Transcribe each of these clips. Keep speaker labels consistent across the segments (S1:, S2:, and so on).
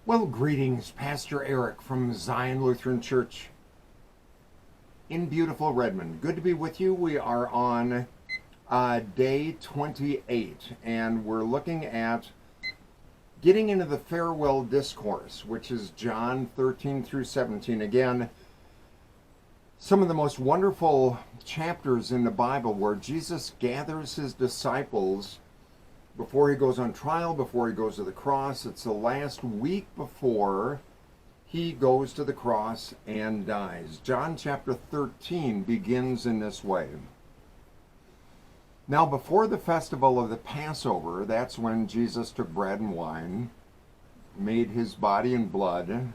S1: Well, greetings, Pastor Eric from Zion Lutheran Church in beautiful Redmond. Good to be with you. We are on day 28, and we're looking at getting into the farewell discourse, which is John 13 through 17. Again, some of the most wonderful chapters in the Bible where Jesus gathers his disciples before he goes on trial, before he goes to the cross. It's the last week before he goes to the cross and dies. John chapter 13 begins in this way. Now, before the festival of the Passover, that's when Jesus took bread and wine, made his body and blood.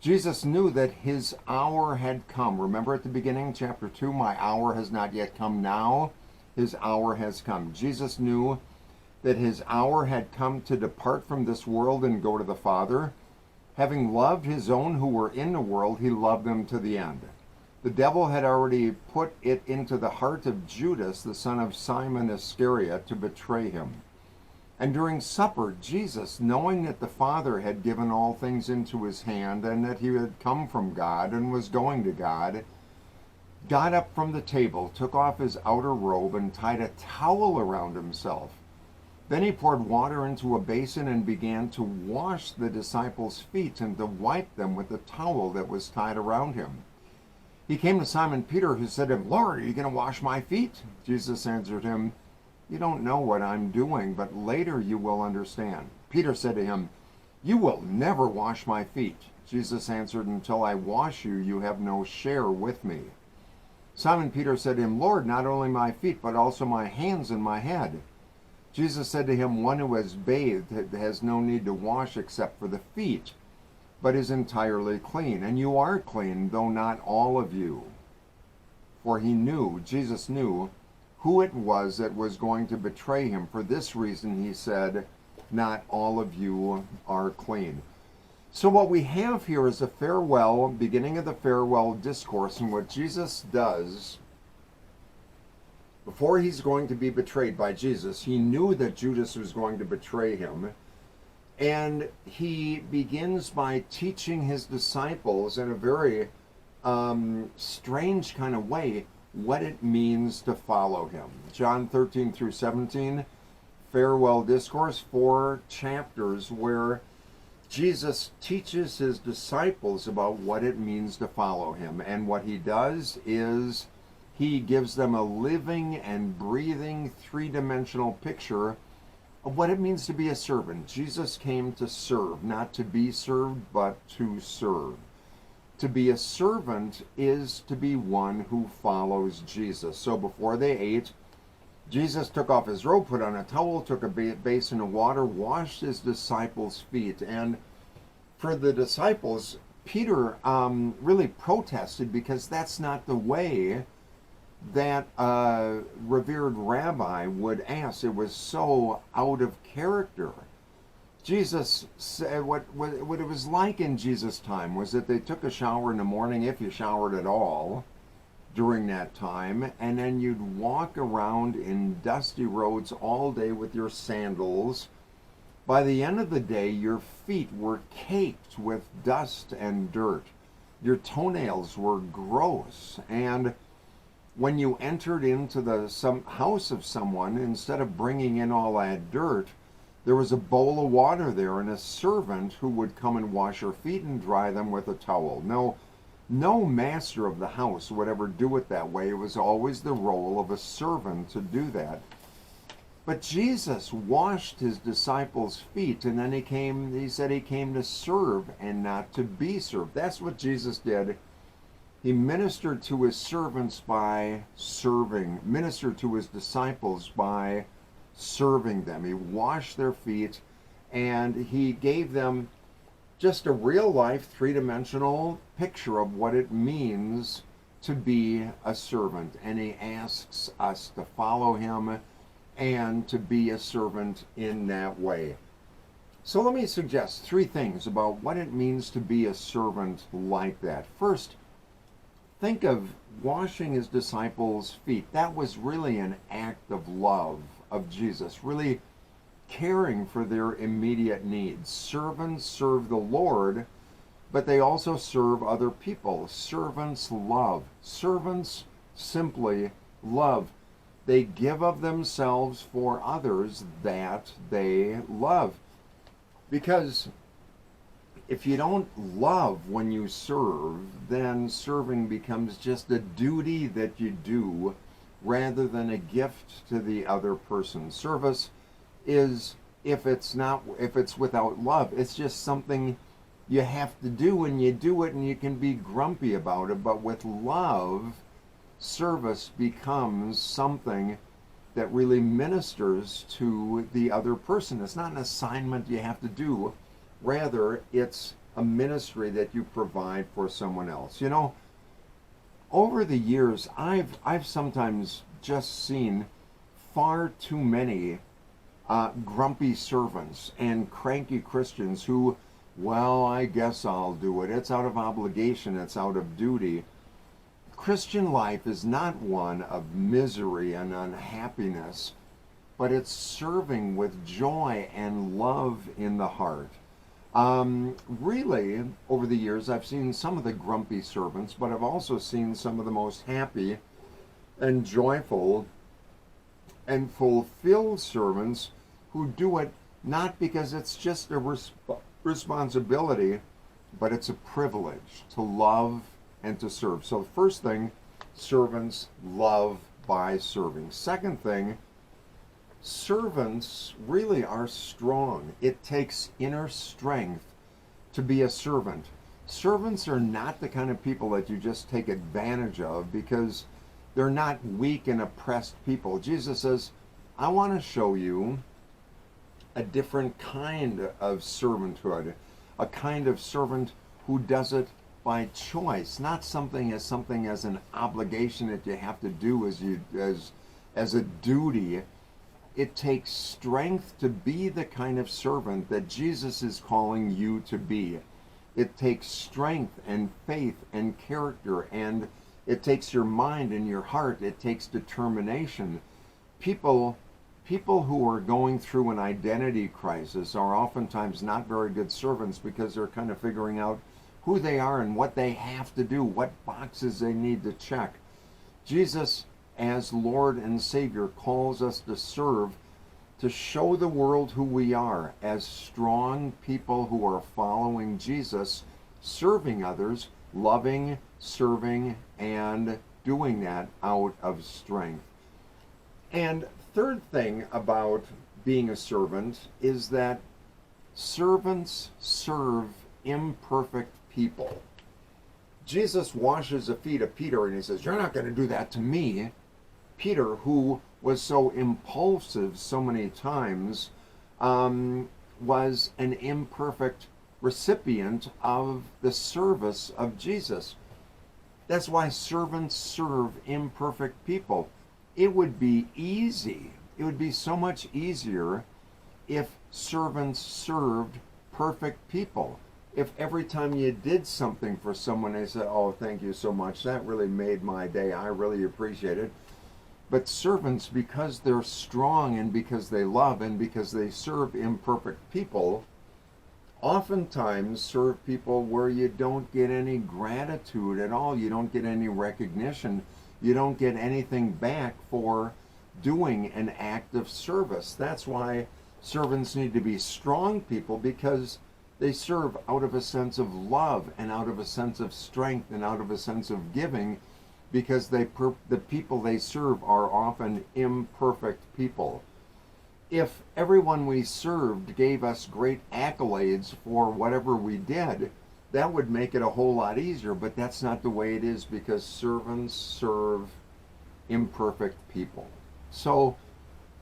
S1: Jesus knew that his hour had come. Remember at the beginning, chapter 2, my hour has not yet come. Now his hour has come. Jesus knew that his hour had come to depart from this world and go to the Father. Having loved his own who were in the world, he loved them to the end. The devil had already put it into the heart of Judas, the son of Simon Iscariot, to betray him. And during supper, Jesus, knowing that the Father had given all things into his hand and that he had come from God and was going to God, got up from the table, took off his outer robe, and tied a towel around himself. Then he poured water into a basin and began to wash the disciples' feet and to wipe them with the towel that was tied around him. He came to Simon Peter, who said to him, "Lord, are you going to wash my feet?" Jesus answered him, "You don't know what I'm doing, but later you will understand." Peter said to him, "You will never wash my feet." Jesus answered, "Until I wash you, you have no share with me." Simon Peter said to him, "Lord, not only my feet, but also my hands and my head." Jesus said to him, "One who has bathed has no need to wash except for the feet, but is entirely clean. And you are clean, though not all of you." For Jesus knew who it was that was going to betray him. For this reason he said, "Not all of you are clean." So what we have here is a farewell, beginning of the farewell discourse, and what Jesus does before he's going to be betrayed by Jesus. He knew that Judas was going to betray him, and he begins by teaching his disciples in a very strange kind of way what it means to follow him. John 13 through 17, farewell discourse, 4 chapters where Jesus teaches his disciples about what it means to follow him. And what he does is he gives them a living and breathing 3-dimensional picture of what it means to be a servant. Jesus came to serve, not to be served, but to serve. To be a servant is to be one who follows Jesus. So before they ate, Jesus took off his robe, put on a towel, took a basin of water, washed his disciples' feet. And for the disciples, Peter really protested because that's not the way that a revered rabbi would ask. It was so out of character. Jesus said what it was like in Jesus' time was that they took a shower in the morning, if you showered at all during that time, and then you'd walk around in dusty roads all day with your sandals. By the end of the day, your feet were caked with dust and dirt. Your toenails were gross, and when you entered into some house of someone, instead of bringing in all that dirt, there was a bowl of water there and a servant who would come and wash your feet and dry them with a towel. No master of the house would ever do it that way. It was always the role of a servant to do that. But Jesus washed his disciples' feet, and then he said he came to serve and not to be served. That's what Jesus did. He ministered to his servants by serving, ministered to his disciples by serving them. He washed their feet, and he gave them just a real life 3-dimensional picture of what it means to be a servant. And he asks us to follow him and to be a servant in that way. So let me suggest 3 things about what it means to be a servant like that. First, think of washing his disciples' feet. That was really an act of love of Jesus, really caring for their immediate needs. Servants serve the Lord, but they also serve other people. Servants love. Servants simply love. They give of themselves for others that they love. Because if you don't love when you serve, then serving becomes just a duty that you do rather than a gift to the other person. Service is, if it's without love, it's just something you have to do, and you do it and you can be grumpy about it. But with love, service becomes something that really ministers to the other person. It's not an assignment you have to do. Rather, it's a ministry that you provide for someone else. You know, over the years, I've sometimes just seen far too many grumpy servants and cranky Christians who, well, I guess I'll do it. It's out of obligation. It's out of duty. Christian life is not one of misery and unhappiness, but it's serving with joy and love in the heart. Really, over the years, I've seen some of the grumpy servants, but I've also seen some of the most happy and joyful and fulfilled servants who do it not because it's just a responsibility, but it's a privilege to love and to serve. So the first thing, servants love by serving. Second thing, servants really are strong. It takes inner strength to be a servant. Servants are not the kind of people that you just take advantage of, because they're not weak and oppressed people. Jesus says, I want to show you a different kind of servanthood, a kind of servant who does it by choice, not something as an obligation that you have to do as a duty. It takes strength to be the kind of servant that Jesus is calling you to be. It takes strength and faith and character, and it takes your mind and your heart. It takes determination. People who are going through an identity crisis are oftentimes not very good servants, because they're kind of figuring out who they are and what they have to do, what boxes they need to check. Jesus, as Lord and Savior, calls us to serve, to show the world who we are as strong people who are following Jesus, serving others, loving, serving, and doing that out of strength. And third thing about being a servant is that servants serve imperfect people. Jesus washes the feet of Peter, and he says, you're not going to do that to me. Peter, who was so impulsive so many times, was an imperfect recipient of the service of Jesus. That's why servants serve imperfect people. It would be easy, it would be so much easier if servants served perfect people. If every time you did something for someone, they said, oh, thank you so much, that really made my day, I really appreciate it. But servants, because they're strong and because they love and because they serve imperfect people, oftentimes serve people where you don't get any gratitude at all. You don't get any recognition. You don't get anything back for doing an act of service. That's why servants need to be strong people, because they serve out of a sense of love and out of a sense of strength and out of a sense of giving, because the people they serve are often imperfect people. If everyone we served gave us great accolades for whatever we did, that would make it a whole lot easier, but that's not the way it is, because servants serve imperfect people. So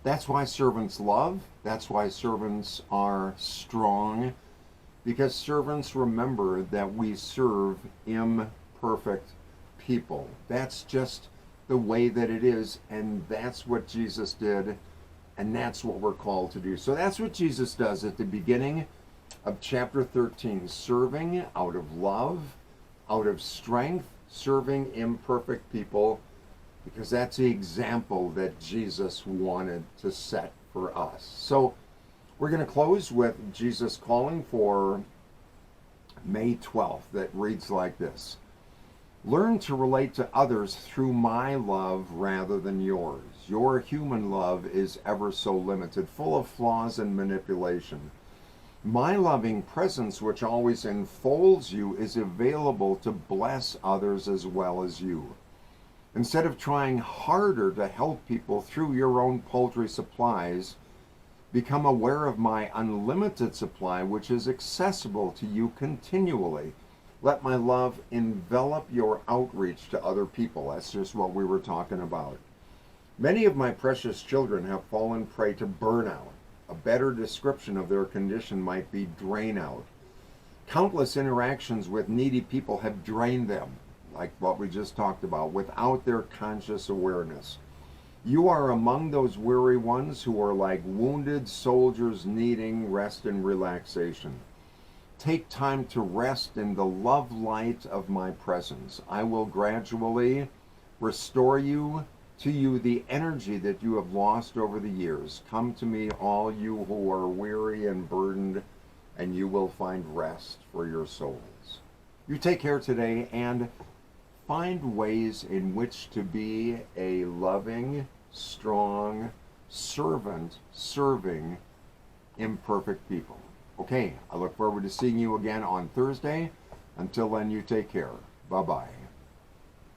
S1: that's why servants love, that's why servants are strong, because servants remember that we serve imperfect people. That's just the way that it is, and that's what Jesus did, and that's what we're called to do. So that's what Jesus does at the beginning of chapter 13, serving out of love, out of strength, serving imperfect people, because that's the example that Jesus wanted to set for us. So We're going to close with Jesus calling for May 12th that reads like this. Learn to relate to others through my love rather than yours. Your human love is ever so limited, full of flaws and manipulation. My loving presence, which always enfolds you, is available to bless others as well as you. Instead of trying harder to help people through your own paltry supplies, become aware of my unlimited supply, which is accessible to you continually. Let my love envelop your outreach to other people. That's just what we were talking about. Many of my precious children have fallen prey to burnout. A better description of their condition might be drain out. Countless interactions with needy people have drained them, like what we just talked about, without their conscious awareness. You are among those weary ones who are like wounded soldiers needing rest and relaxation. Take time to rest in the love light of my presence. I will gradually restore to you the energy that you have lost over the years. Come to me, all you who are weary and burdened, and you will find rest for your souls. You take care today and find ways in which to be a loving, strong servant serving imperfect people. Okay, I look forward to seeing you again on Thursday. Until then, you take care. Bye-bye.